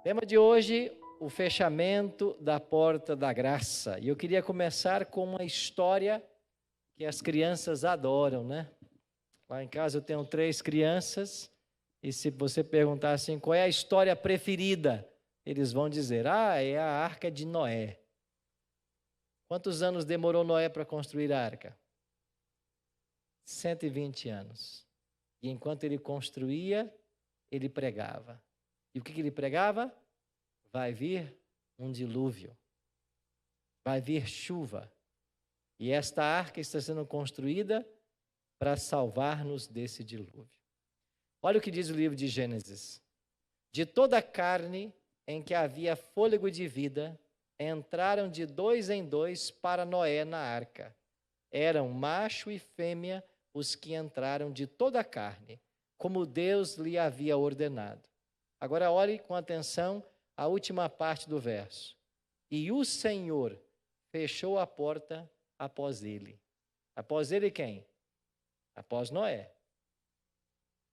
Tema de hoje, o fechamento da porta da graça. E eu queria começar com uma história que as crianças adoram, né? Lá em casa eu tenho 3 crianças, e se você perguntar assim, qual é a história preferida? Eles vão dizer, é a Arca de Noé. Quantos anos demorou Noé para construir a arca? 120 anos. E enquanto ele construía, ele pregava. E o que ele pregava? Vai vir um dilúvio. Vai vir chuva. E esta arca está sendo construída para salvar-nos desse dilúvio. Olha o que diz o livro de Gênesis. De toda a carne em que havia fôlego de vida, entraram de 2 em 2 para Noé na arca. Eram macho e fêmea os que entraram de toda a carne, como Deus lhe havia ordenado. Agora olhe com atenção a última parte do verso. E o Senhor fechou a porta após ele. Após ele quem? Após Noé.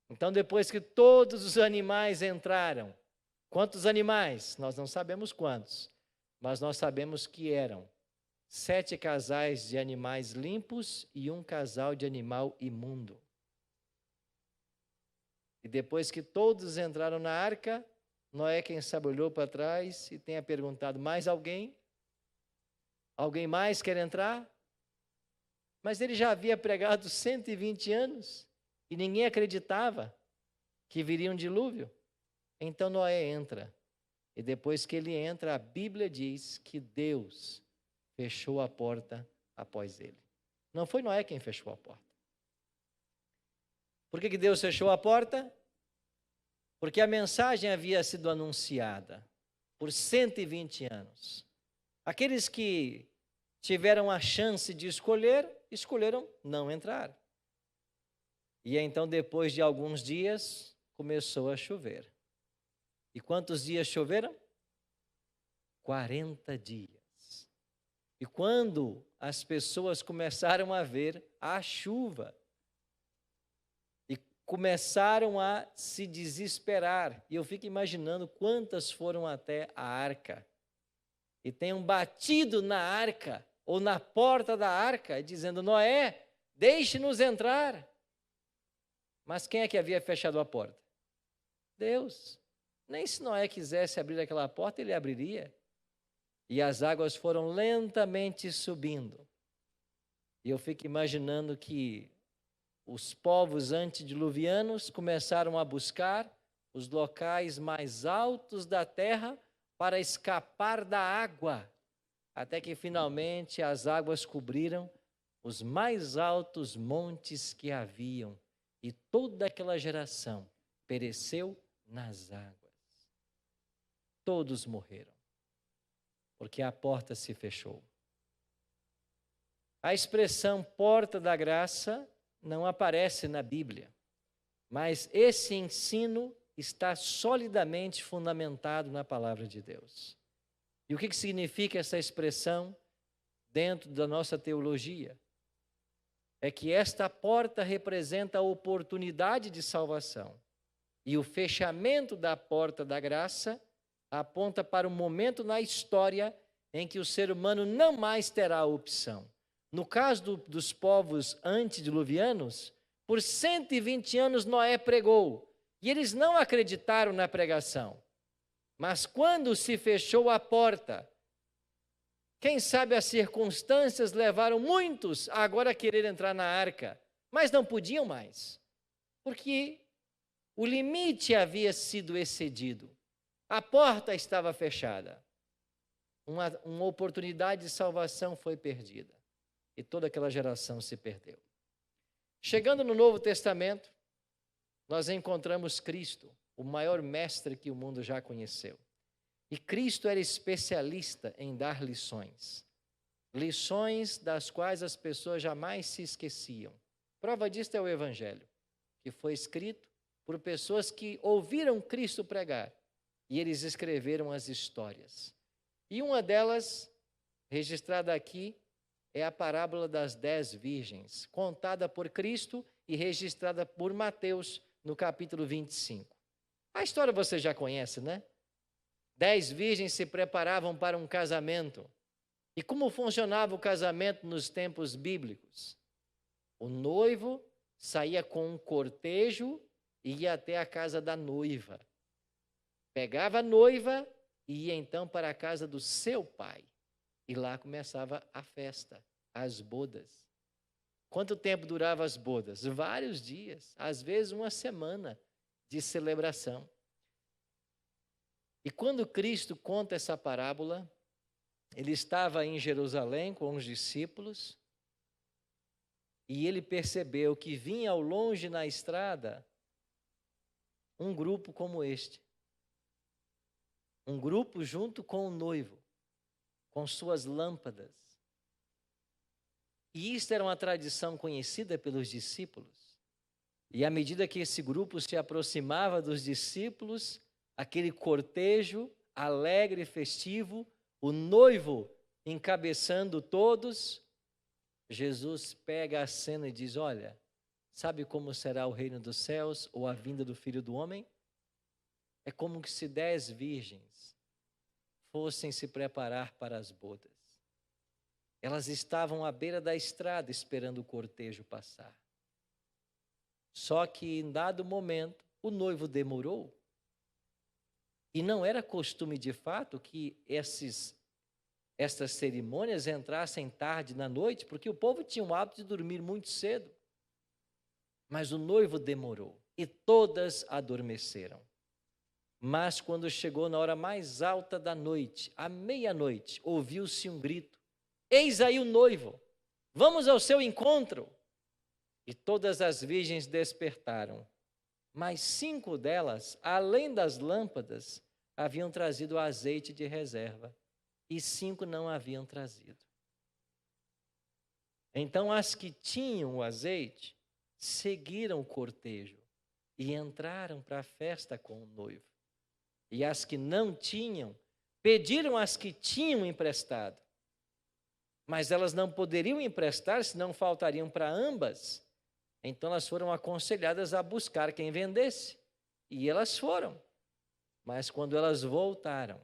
Então, depois que todos os animais entraram, quantos animais? Nós não sabemos quantos, mas nós sabemos que eram 7 casais de animais limpos e 1 casal de animal imundo. E depois que todos entraram na arca, Noé, quem sabe, olhou para trás e tenha perguntado, mais alguém? Alguém mais quer entrar? Mas ele já havia pregado 120 anos e ninguém acreditava que viria um dilúvio. Então Noé entra. E depois que ele entra, a Bíblia diz que Deus fechou a porta após ele. Não foi Noé quem fechou a porta. Por que Deus fechou a porta? Porque a mensagem havia sido anunciada por 120 anos. Aqueles que tiveram a chance de escolher, escolheram não entrar. E então, depois de alguns dias, começou a chover. E quantos dias choveram? 40 dias. E quando as pessoas começaram a ver a chuva, e começaram a se desesperar, e eu fico imaginando quantas foram até a arca, e tenham batido na arca, ou na porta da arca, dizendo, Noé, deixe-nos entrar. Mas quem é que havia fechado a porta? Deus. Nem se Noé quisesse abrir aquela porta, ele abriria. E as águas foram lentamente subindo. E eu fico imaginando que os povos antediluvianos começaram a buscar os locais mais altos da terra para escapar da água, até que finalmente as águas cobriram os mais altos montes que haviam, e toda aquela geração pereceu nas águas. Todos morreram, porque a porta se fechou. A expressão porta da graça não aparece na Bíblia, mas esse ensino está solidamente fundamentado na palavra de Deus. E o que significa essa expressão dentro da nossa teologia? É que esta porta representa a oportunidade de salvação. E o fechamento da porta da graça aponta para um momento na história em que o ser humano não mais terá a opção. No caso dos povos antediluvianos, por 120 anos Noé pregou, e eles não acreditaram na pregação. Mas quando se fechou a porta, quem sabe as circunstâncias levaram muitos a agora querer entrar na arca, mas não podiam mais, porque o limite havia sido excedido. A porta estava fechada. Uma oportunidade de salvação foi perdida. E toda aquela geração se perdeu. Chegando no Novo Testamento, nós encontramos Cristo, o maior mestre que o mundo já conheceu. E Cristo era especialista em dar lições. Lições das quais as pessoas jamais se esqueciam. Prova disto é o Evangelho, que foi escrito por pessoas que ouviram Cristo pregar. E eles escreveram as histórias. E uma delas, registrada aqui, é a parábola das 10 virgens, contada por Cristo e registrada por Mateus no capítulo 25. A história você já conhece, né? 10 virgens se preparavam para um casamento. E como funcionava o casamento nos tempos bíblicos? O noivo saía com um cortejo e ia até a casa da noiva. Pegava a noiva e ia então para a casa do seu pai. E lá começava a festa, as bodas. Quanto tempo duravam as bodas? Vários dias, às vezes uma semana de celebração. E quando Cristo conta essa parábola, ele estava em Jerusalém com os discípulos e ele percebeu que vinha ao longe na estrada um grupo como este. Um grupo junto com o noivo, com suas lâmpadas. E isso era uma tradição conhecida pelos discípulos. E à medida que esse grupo se aproximava dos discípulos, aquele cortejo alegre e festivo, o noivo encabeçando todos, Jesus pega a cena e diz: olha, sabe como será o reino dos céus ou a vinda do Filho do Homem? É como se 10 virgens fossem se preparar para as bodas. Elas estavam à beira da estrada esperando o cortejo passar. Só que em dado momento, o noivo demorou. E não era costume de fato que estas cerimônias entrassem tarde na noite, porque o povo tinha o hábito de dormir muito cedo. Mas o noivo demorou e todas adormeceram. Mas quando chegou na hora mais alta da noite, à meia-noite, ouviu-se um grito: eis aí o noivo, vamos ao seu encontro. E todas as virgens despertaram. Mas 5 delas, além das lâmpadas, haviam trazido azeite de reserva, e 5 não haviam trazido. Então as que tinham o azeite seguiram o cortejo e entraram para a festa com o noivo. E as que não tinham, pediram às que tinham emprestado. Mas elas não poderiam emprestar, senão faltariam para ambas. Então elas foram aconselhadas a buscar quem vendesse. E elas foram. Mas quando elas voltaram,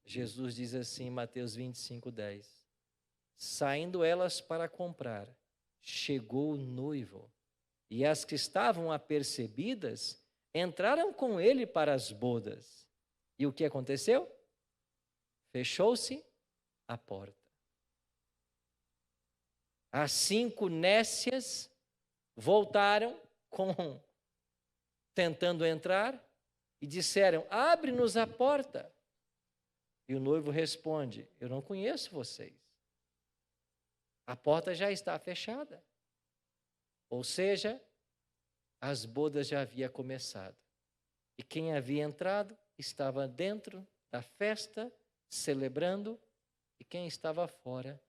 Jesus diz assim em Mateus 25:10: saindo elas para comprar, chegou o noivo, e as que estavam apercebidas entraram com ele para as bodas. E o que aconteceu? Fechou-se a porta. As 5 nécias voltaram tentando entrar e disseram: abre-nos a porta. E o noivo responde: eu não conheço vocês. A porta já está fechada. Ou seja, as bodas já haviam começado. E quem havia entrado estava dentro da festa, celebrando, e quem estava fora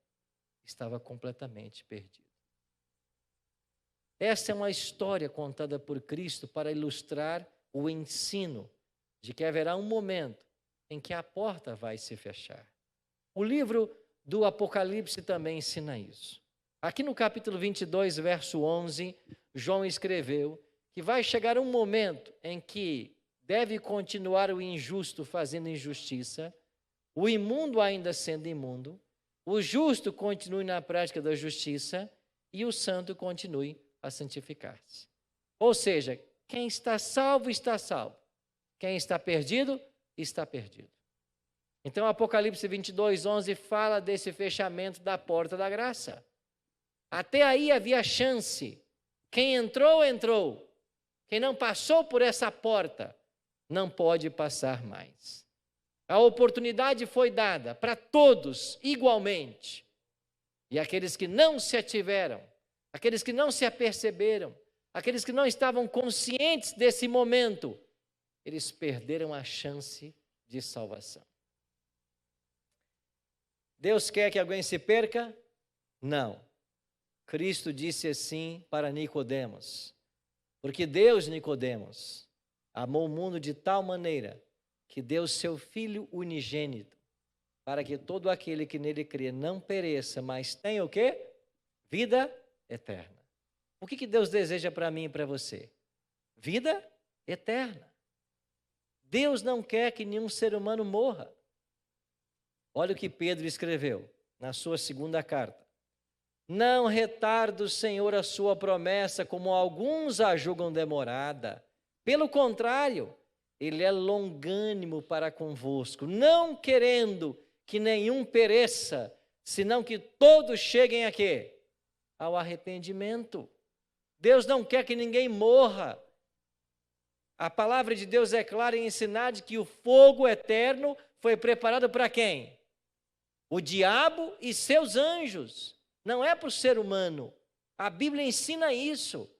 estava completamente perdido. Esta é uma história contada por Cristo para ilustrar o ensino de que haverá um momento em que a porta vai se fechar. O livro do Apocalipse também ensina isso. Aqui no capítulo 22, verso 11, João escreveu que vai chegar um momento em que deve continuar o injusto fazendo injustiça, o imundo ainda sendo imundo, o justo continue na prática da justiça e o santo continue a santificar-se. Ou seja, quem está salvo, está salvo. Quem está perdido, está perdido. Então, Apocalipse 22, 11 fala desse fechamento da porta da graça. Até aí havia chance. Quem entrou, entrou. Quem não passou por essa porta, não pode passar mais. A oportunidade foi dada para todos igualmente. E aqueles que não se ativeram, aqueles que não se aperceberam, aqueles que não estavam conscientes desse momento, eles perderam a chance de salvação. Deus quer que alguém se perca? Não. Cristo disse assim para Nicodemos: porque Deus, Nicodemos, amou o mundo de tal maneira que deu seu Filho unigênito, para que todo aquele que nele crê não pereça, mas tenha o quê? Vida eterna. O que Deus deseja para mim e para você? Vida eterna. Deus não quer que nenhum ser humano morra. Olha o que Pedro escreveu na sua segunda carta. Não retarda o Senhor a sua promessa, como alguns a julgam demorada. Pelo contrário, ele é longânimo para convosco, não querendo que nenhum pereça, senão que todos cheguem a quê? Ao arrependimento. Deus não quer que ninguém morra. A palavra de Deus é clara em ensinar de que o fogo eterno foi preparado para quem? O diabo e seus anjos. Não é para o ser humano. A Bíblia ensina isso.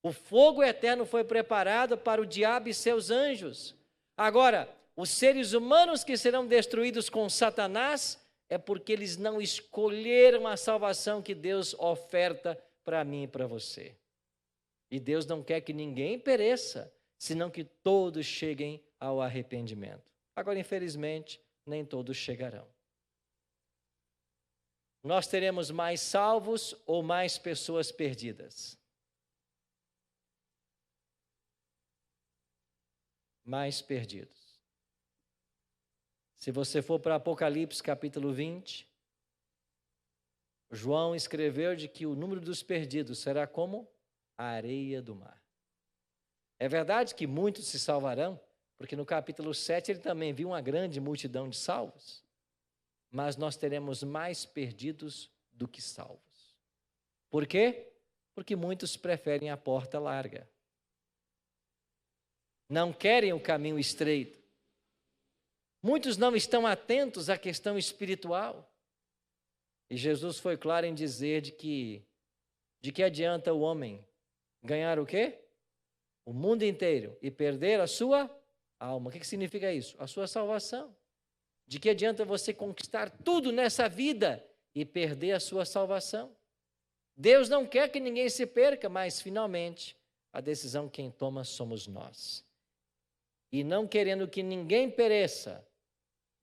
O fogo eterno foi preparado para o diabo e seus anjos. Agora, os seres humanos que serão destruídos com Satanás é porque eles não escolheram a salvação que Deus oferta para mim e para você. E Deus não quer que ninguém pereça, senão que todos cheguem ao arrependimento. Agora, infelizmente, nem todos chegarão. Nós teremos mais salvos ou mais pessoas perdidas? Mais perdidos. Se você for para Apocalipse capítulo 20, João escreveu de que o número dos perdidos será como a areia do mar. É verdade que muitos se salvarão, porque no capítulo 7 ele também viu uma grande multidão de salvos, mas nós teremos mais perdidos do que salvos. Por quê? Porque muitos preferem a porta larga. Não querem o caminho estreito. Muitos não estão atentos à questão espiritual. E Jesus foi claro em dizer de que adianta o homem ganhar o quê? O mundo inteiro e perder a sua alma. O que significa isso? A sua salvação. De que adianta você conquistar tudo nessa vida e perder a sua salvação? Deus não quer que ninguém se perca, mas finalmente a decisão quem toma somos nós. E não querendo que ninguém pereça,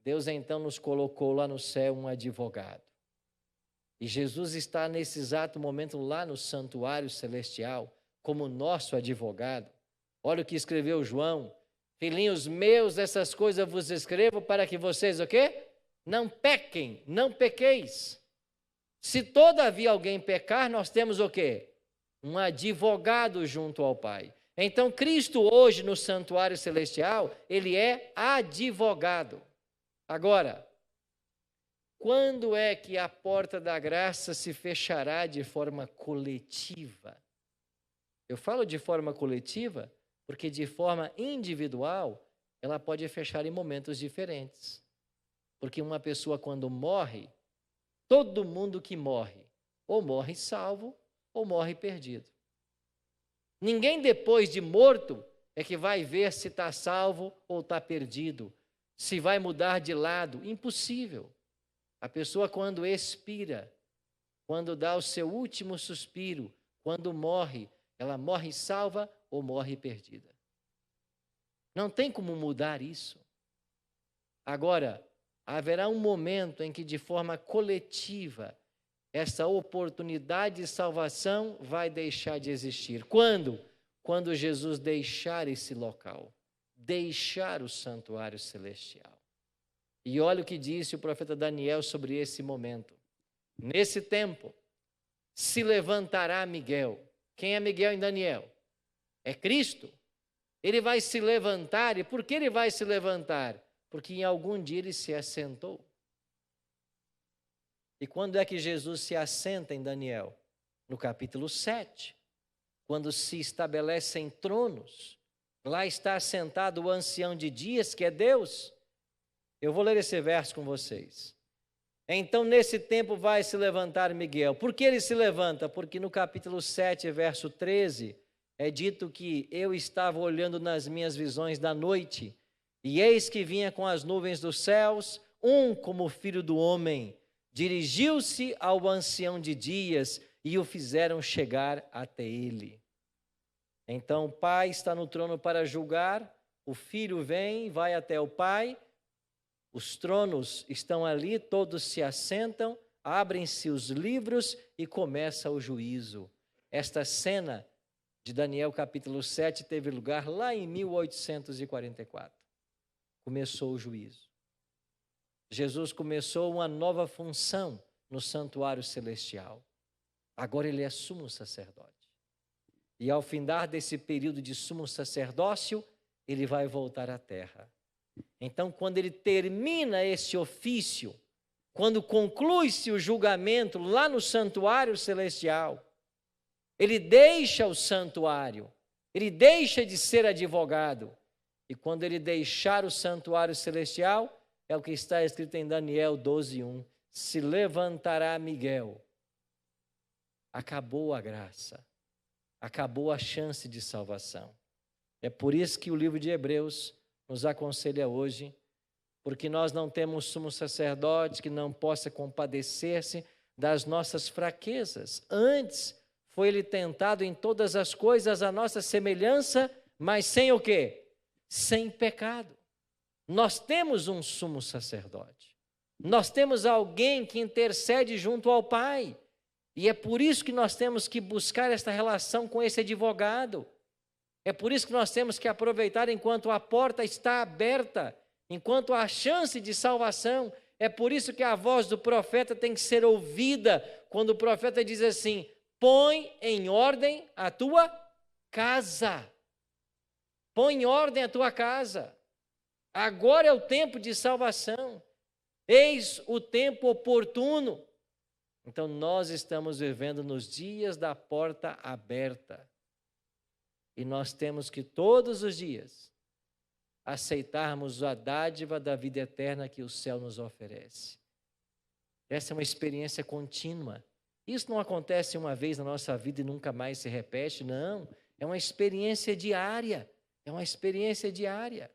Deus então nos colocou lá no céu um advogado. E Jesus está nesse exato momento lá no santuário celestial, como nosso advogado. Olha o que escreveu João. Filhinhos meus, essas coisas vos escrevo para que vocês, o quê? Não pequem, não pequeis. Se todavia alguém pecar, nós temos o quê? Um advogado junto ao Pai. Então, Cristo hoje no santuário celestial, ele é advogado. Agora, quando é que a porta da graça se fechará de forma coletiva? Eu falo de forma coletiva porque de forma individual ela pode fechar em momentos diferentes. Porque uma pessoa quando morre, todo mundo que morre, ou morre salvo ou morre perdido. Ninguém depois de morto é que vai ver se está salvo ou está perdido, se vai mudar de lado. Impossível. A pessoa quando expira, quando dá o seu último suspiro, quando morre, ela morre salva ou morre perdida. Não tem como mudar isso. Agora, haverá um momento em que de forma coletiva essa oportunidade de salvação vai deixar de existir. Quando? Quando Jesus deixar esse local, deixar o santuário celestial. E olha o que disse o profeta Daniel sobre esse momento. Nesse tempo, se levantará Miguel. Quem é Miguel em Daniel? É Cristo. Ele vai se levantar. E por que ele vai se levantar? Porque em algum dia ele se assentou. E quando é que Jesus se assenta em Daniel? No capítulo 7, quando se estabelecem tronos. Lá está assentado o ancião de dias, que é Deus. Eu vou ler esse verso com vocês. Então, nesse tempo vai se levantar Miguel. Por que ele se levanta? Porque no capítulo 7, verso 13, é dito que eu estava olhando nas minhas visões da noite, e eis que vinha com as nuvens dos céus, um como filho do homem, dirigiu-se ao ancião de dias e o fizeram chegar até ele. Então o pai está no trono para julgar, o filho vem, vai até o pai, os tronos estão ali, todos se assentam, abrem-se os livros e começa o juízo. Esta cena de Daniel capítulo 7 teve lugar lá em 1844. Começou o juízo. Jesus começou uma nova função no santuário celestial. Agora ele é sumo sacerdote. E ao findar desse período de sumo sacerdócio, ele vai voltar à terra. Então, quando ele termina esse ofício, quando conclui-se o julgamento lá no santuário celestial, ele deixa o santuário, ele deixa de ser advogado. E quando ele deixar o santuário celestial, é o que está escrito em Daniel 12:1. Se levantará Miguel. Acabou a graça. Acabou a chance de salvação. É por isso que o livro de Hebreus nos aconselha hoje, porque nós não temos sumo sacerdote que não possa compadecer-se das nossas fraquezas. Antes, foi ele tentado em todas as coisas à nossa semelhança, mas sem o quê? Sem pecado. Nós temos um sumo sacerdote. Nós temos alguém que intercede junto ao Pai. E é por isso que nós temos que buscar esta relação com esse advogado. É por isso que nós temos que aproveitar enquanto a porta está aberta, enquanto há chance de salvação. É por isso que a voz do profeta tem que ser ouvida, quando o profeta diz assim: põe em ordem a tua casa. Põe em ordem a tua casa. Agora é o tempo de salvação. Eis o tempo oportuno. Então nós estamos vivendo nos dias da porta aberta. E nós temos que todos os dias aceitarmos a dádiva da vida eterna que o céu nos oferece. Essa é uma experiência contínua. Isso não acontece uma vez na nossa vida e nunca mais se repete, não. É uma experiência diária. É uma experiência diária.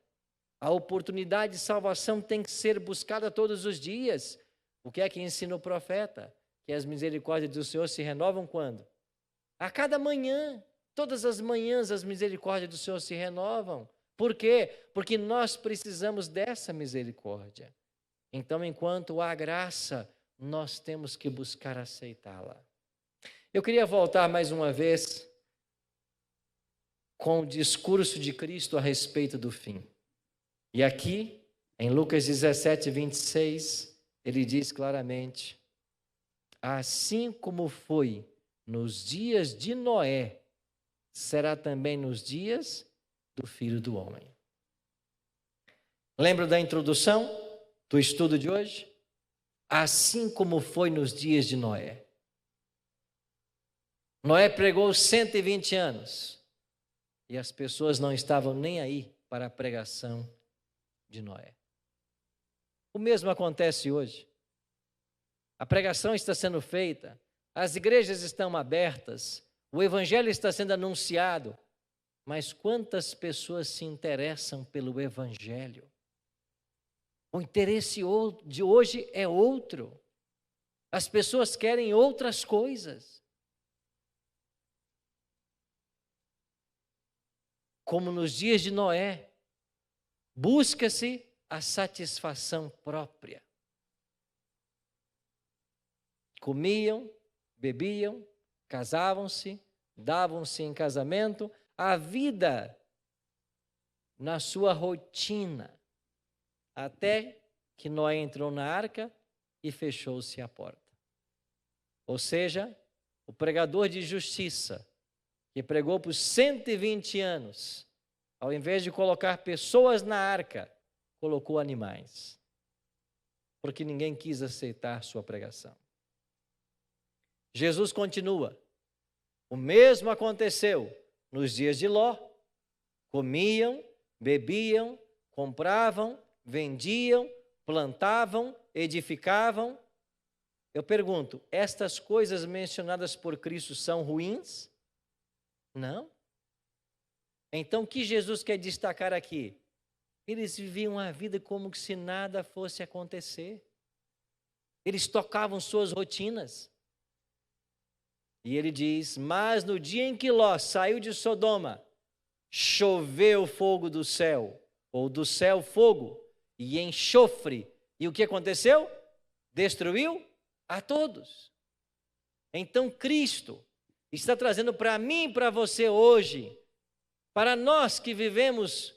A oportunidade de salvação tem que ser buscada todos os dias. O que é que ensina o profeta? Que as misericórdias do Senhor se renovam quando? A cada manhã. Todas as manhãs as misericórdias do Senhor se renovam. Por quê? Porque nós precisamos dessa misericórdia. Então, enquanto há graça, nós temos que buscar aceitá-la. Eu queria voltar mais uma vez com o discurso de Cristo a respeito do fim. E aqui, em Lucas 17, 26, ele diz claramente: assim como foi nos dias de Noé, será também nos dias do Filho do Homem. Lembra da introdução do estudo de hoje? Assim como foi nos dias de Noé. Noé pregou 120 anos e as pessoas não estavam nem aí para a pregação de Noé. O mesmo acontece hoje. A pregação está sendo feita, as igrejas estão abertas, o evangelho está sendo anunciado, mas quantas pessoas se interessam pelo evangelho? O interesse de hoje é outro. As pessoas querem outras coisas. Como nos dias de Noé, busca-se a satisfação própria. Comiam, bebiam, casavam-se, davam-se em casamento, a vida na sua rotina, até que Noé entrou na arca e fechou-se a porta. Ou seja, o pregador de justiça, que pregou por 120 anos, ao invés de colocar pessoas na arca, colocou animais, porque ninguém quis aceitar sua pregação. Jesus continua. O mesmo aconteceu nos dias de Ló. Comiam, bebiam, compravam, vendiam, plantavam, edificavam. Eu pergunto, estas coisas mencionadas por Cristo são ruins? Não. Então, o que Jesus quer destacar aqui? Eles viviam a vida como se nada fosse acontecer. Eles tocavam suas rotinas. E ele diz, mas no dia em que Ló saiu de Sodoma, choveu fogo do céu, ou do céu fogo, e enxofre. E o que aconteceu? Destruiu a todos. Então Cristo, está trazendo para mim e para você hoje, para nós que vivemos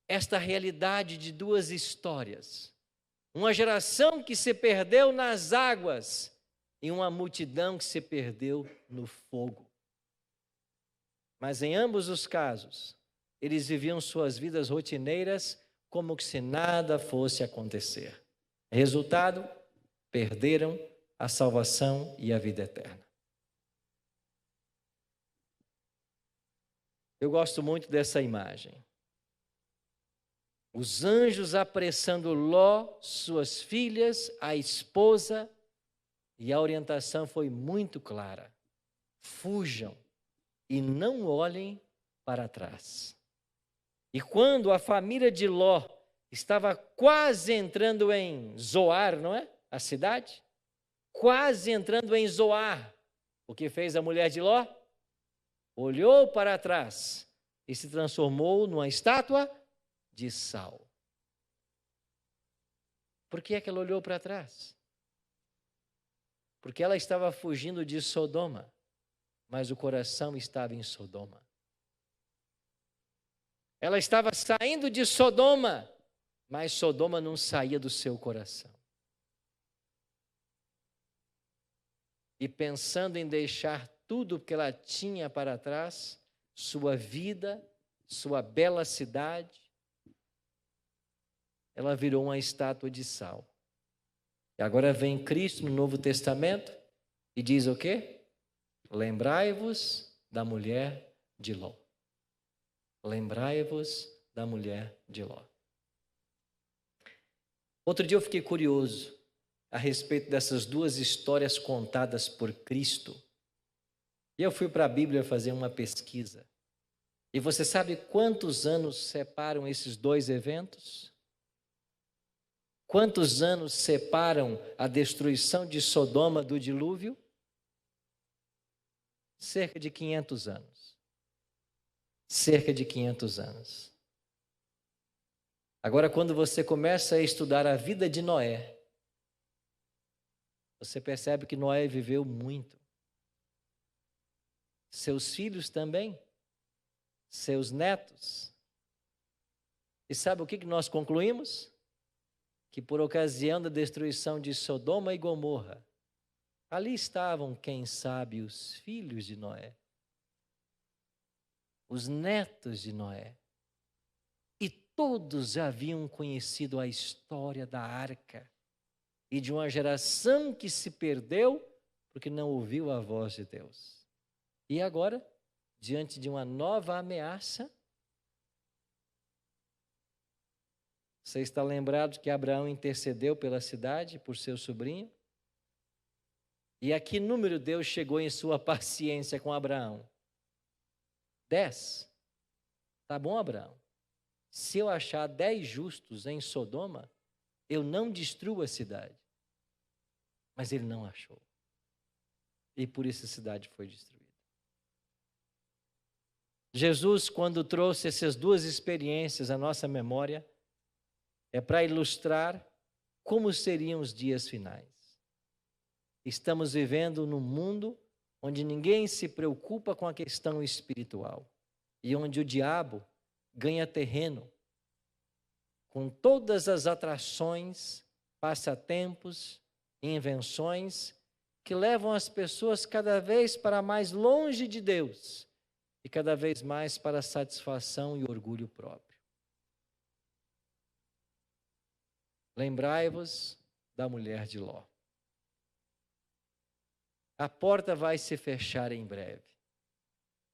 esta realidade de duas histórias. Uma geração que se perdeu nas águas e uma multidão que se perdeu no fogo. Mas em ambos os casos, eles viviam suas vidas rotineiras como se nada fosse acontecer. Resultado, perderam a salvação e a vida eterna. Eu gosto muito dessa imagem. Os anjos apressando Ló, suas filhas, a esposa, e a orientação foi muito clara. Fujam e não olhem para trás. E quando a família de Ló estava quase entrando em Zoar, não é? A cidade? Quase entrando em Zoar. O que fez a mulher de Ló? Olhou para trás e se transformou numa estátua de sal. Por que é que ela olhou para trás? Porque ela estava fugindo de Sodoma, mas o coração estava em Sodoma. Ela estava saindo de Sodoma, mas Sodoma não saía do seu coração. E pensando em deixar tudo que ela tinha para trás, sua vida, sua bela cidade, ela virou uma estátua de sal. E agora vem Cristo no Novo Testamento e diz o quê? Lembrai-vos da mulher de Ló. Lembrai-vos da mulher de Ló. Outro dia eu fiquei curioso a respeito dessas duas histórias contadas por Cristo. E eu fui para a Bíblia fazer uma pesquisa. E você sabe quantos anos separam esses dois eventos? Quantos anos separam a destruição de Sodoma do dilúvio? Cerca de 500 anos. Cerca de 500 anos. Agora, quando você começa a estudar a vida de Noé, você percebe que Noé viveu muito. Seus filhos também, seus netos. E sabe o que nós concluímos? Que por ocasião da destruição de Sodoma e Gomorra, ali estavam, quem sabe, os filhos de Noé, os netos de Noé, e todos haviam conhecido a história da arca e de uma geração que se perdeu porque não ouviu a voz de Deus. E agora, diante de uma nova ameaça, você está lembrado que Abraão intercedeu pela cidade, por seu sobrinho? E a que número Deus chegou em sua paciência com Abraão? 10. Tá bom, Abraão. Se eu achar 10 justos em Sodoma, eu não destruo a cidade. Mas ele não achou. E por isso a cidade foi destruída. Jesus, quando trouxe essas duas experiências à nossa memória, é para ilustrar como seriam os dias finais. Estamos vivendo num mundo onde ninguém se preocupa com a questão espiritual e onde o diabo ganha terreno com todas as atrações, passatempos, invenções que levam as pessoas cada vez para mais longe de Deus e cada vez mais para a satisfação e orgulho próprio. Lembrai-vos da mulher de Ló. A porta vai se fechar em breve.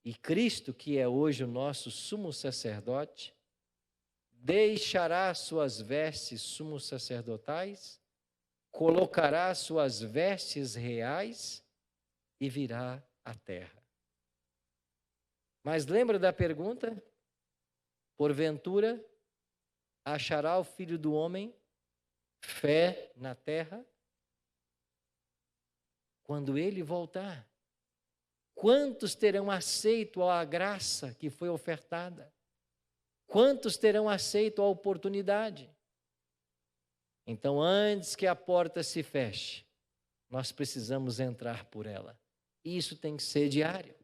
E Cristo, que é hoje o nosso sumo sacerdote, deixará suas vestes sumos sacerdotais, colocará suas vestes reais e virá à terra. Mas lembra da pergunta? Porventura, achará o Filho do Homem fé na terra? Quando ele voltar, quantos terão aceito a graça que foi ofertada? Quantos terão aceito a oportunidade? Então, antes que a porta se feche, nós precisamos entrar por ela. E isso tem que ser diário.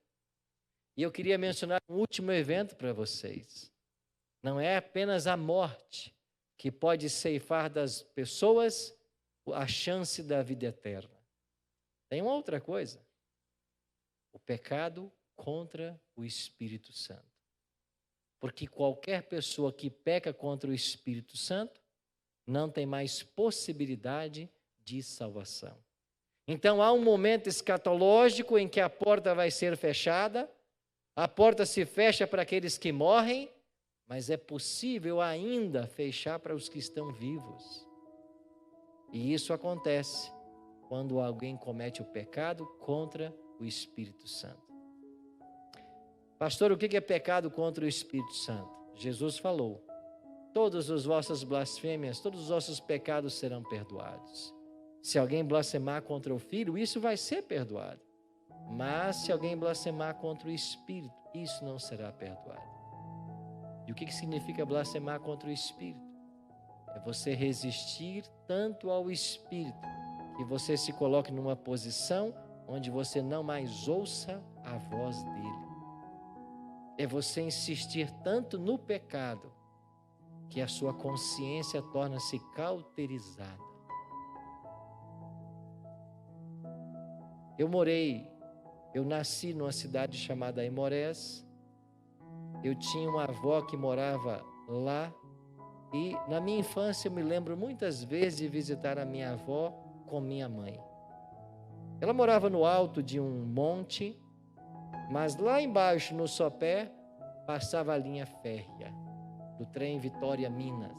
E eu queria mencionar um último evento para vocês. Não é apenas a morte que pode ceifar das pessoas a chance da vida eterna. Tem uma outra coisa. O pecado contra o Espírito Santo. Porque qualquer pessoa que peca contra o Espírito Santo não tem mais possibilidade de salvação. Então há um momento escatológico em que a porta vai ser fechada, a porta se fecha para aqueles que morrem, mas é possível ainda fechar para os que estão vivos. E isso acontece quando alguém comete o pecado contra o Espírito Santo. Pastor, o que é pecado contra o Espírito Santo? Jesus falou: todas as vossas blasfêmias, todos os vossos pecados serão perdoados. Se alguém blasfemar contra o Filho, isso vai ser perdoado. Mas se alguém blasfemar contra o Espírito, isso não será perdoado. E o que significa blasfemar contra o Espírito? É você resistir tanto ao Espírito que você se coloque numa posição onde você não mais ouça a voz dele. É você insistir tanto no pecado que a sua consciência torna-se cauterizada. Eu nasci numa cidade chamada Aimorés. Eu tinha uma avó que morava lá. E na minha infância eu me lembro muitas vezes de visitar a minha avó com minha mãe. Ela morava no alto de um monte, mas lá embaixo no sopé passava a linha férrea do trem Vitória Minas.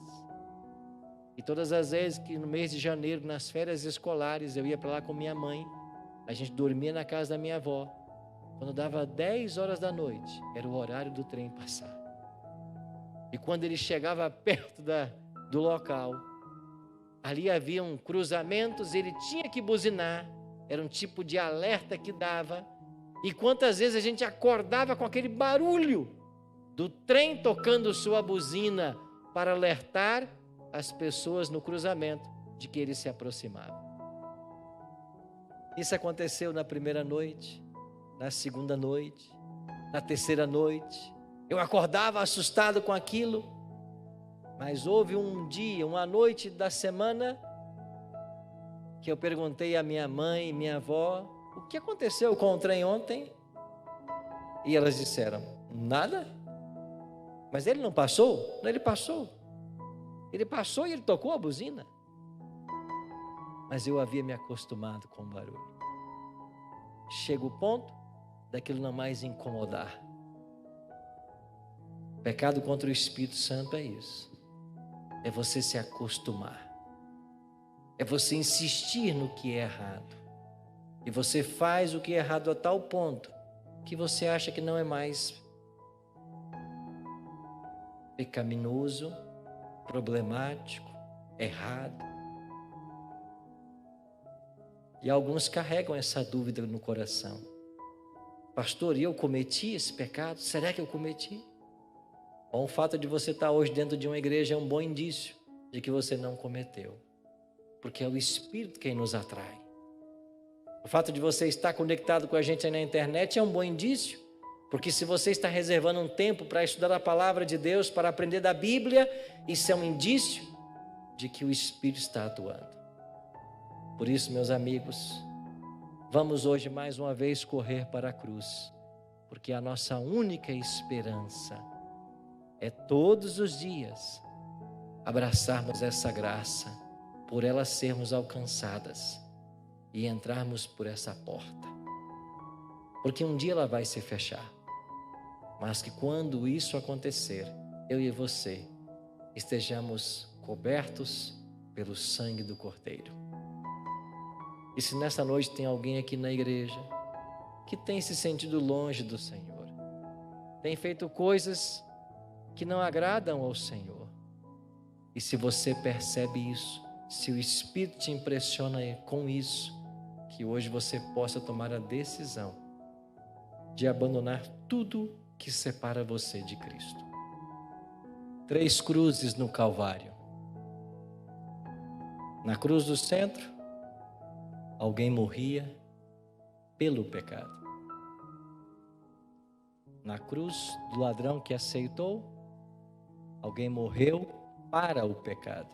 E todas as vezes que no mês de janeiro, nas férias escolares, eu ia para lá com minha mãe, a gente dormia na casa da minha avó. Quando dava 10 horas da noite, era o horário do trem passar. E quando ele chegava perto do local, ali haviam cruzamentos, ele tinha que buzinar, era um tipo de alerta que dava. E quantas vezes a gente acordava com aquele barulho do trem tocando sua buzina para alertar as pessoas no cruzamento de que ele se aproximava. Isso aconteceu na primeira noite, na segunda noite, na terceira noite. Eu acordava assustado com aquilo, mas houve um dia, uma noite da semana, que eu perguntei à minha mãe e minha avó: o que aconteceu com o trem ontem? E elas disseram: nada. Mas ele não passou? Não, ele passou. Ele passou e ele tocou a buzina. Mas eu havia me acostumado com o barulho. Chega o ponto daquilo não mais incomodar. Pecado contra o Espírito Santo é isso. É você se acostumar. É você insistir no que é errado. E você faz o que é errado a tal ponto que você acha que não é mais pecaminoso, problemático, errado. E alguns carregam essa dúvida no coração. Pastor, eu cometi esse pecado? Será que eu cometi? Bom, o fato de você estar hoje dentro de uma igreja é um bom indício de que você não cometeu. Porque é o Espírito quem nos atrai. O fato de você estar conectado com a gente aí na internet é um bom indício. Porque se você está reservando um tempo para estudar a palavra de Deus, para aprender da Bíblia, isso é um indício de que o Espírito está atuando. Por isso, meus amigos, vamos hoje mais uma vez correr para a cruz. Porque a nossa única esperança é todos os dias abraçarmos essa graça, por ela sermos alcançadas e entrarmos por essa porta. Porque um dia ela vai se fechar. Mas que quando isso acontecer, eu e você estejamos cobertos pelo sangue do Cordeiro. E se nessa noite tem alguém aqui na igreja que tem se sentido longe do Senhor, tem feito coisas que não agradam ao Senhor, e se você percebe isso, se o Espírito te impressiona com isso, que hoje você possa tomar a decisão de abandonar tudo que separa você de Cristo. 3 cruzes no Calvário. Na cruz do centro, alguém morria pelo pecado. Na cruz do ladrão que aceitou, alguém morreu para o pecado.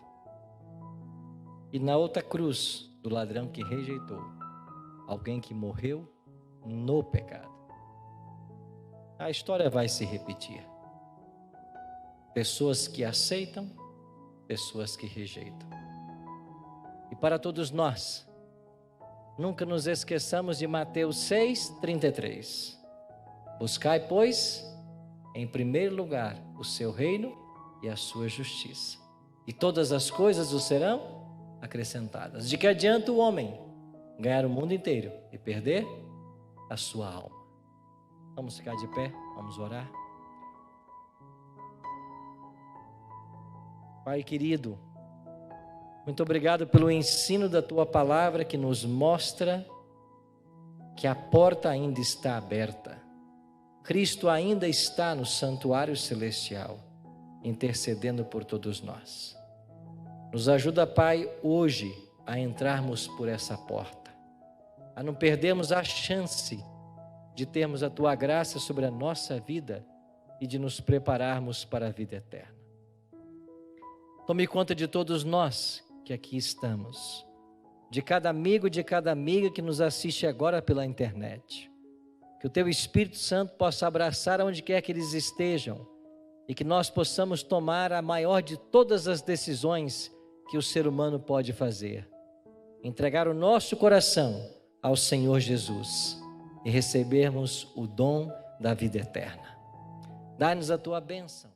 E na outra cruz do ladrão que rejeitou, alguém que morreu no pecado. A história vai se repetir. Pessoas que aceitam, pessoas que rejeitam. E para todos nós, nunca nos esqueçamos de Mateus 6:33. Buscai, pois, em primeiro lugar o seu reino e a sua justiça, e todas as coisas o serão acrescentadas. De que adianta o homem ganhar o mundo inteiro e perder a sua alma? Vamos ficar de pé, vamos orar. Pai querido, muito obrigado pelo ensino da Tua palavra que nos mostra que a porta ainda está aberta. Cristo ainda está no santuário celestial, intercedendo por todos nós. Nos ajuda, Pai, hoje a entrarmos por essa porta, a não perdermos a chance de termos a Tua graça sobre a nossa vida e de nos prepararmos para a vida eterna. Tome conta de todos nós que aqui estamos, de cada amigo, de cada amiga que nos assiste agora pela internet. Que o Teu Espírito Santo possa abraçar onde quer que eles estejam e que nós possamos tomar a maior de todas as decisões que o ser humano pode fazer. Entregar o nosso coração ao Senhor Jesus e recebermos o dom da vida eterna. Dá-nos a Tua bênção.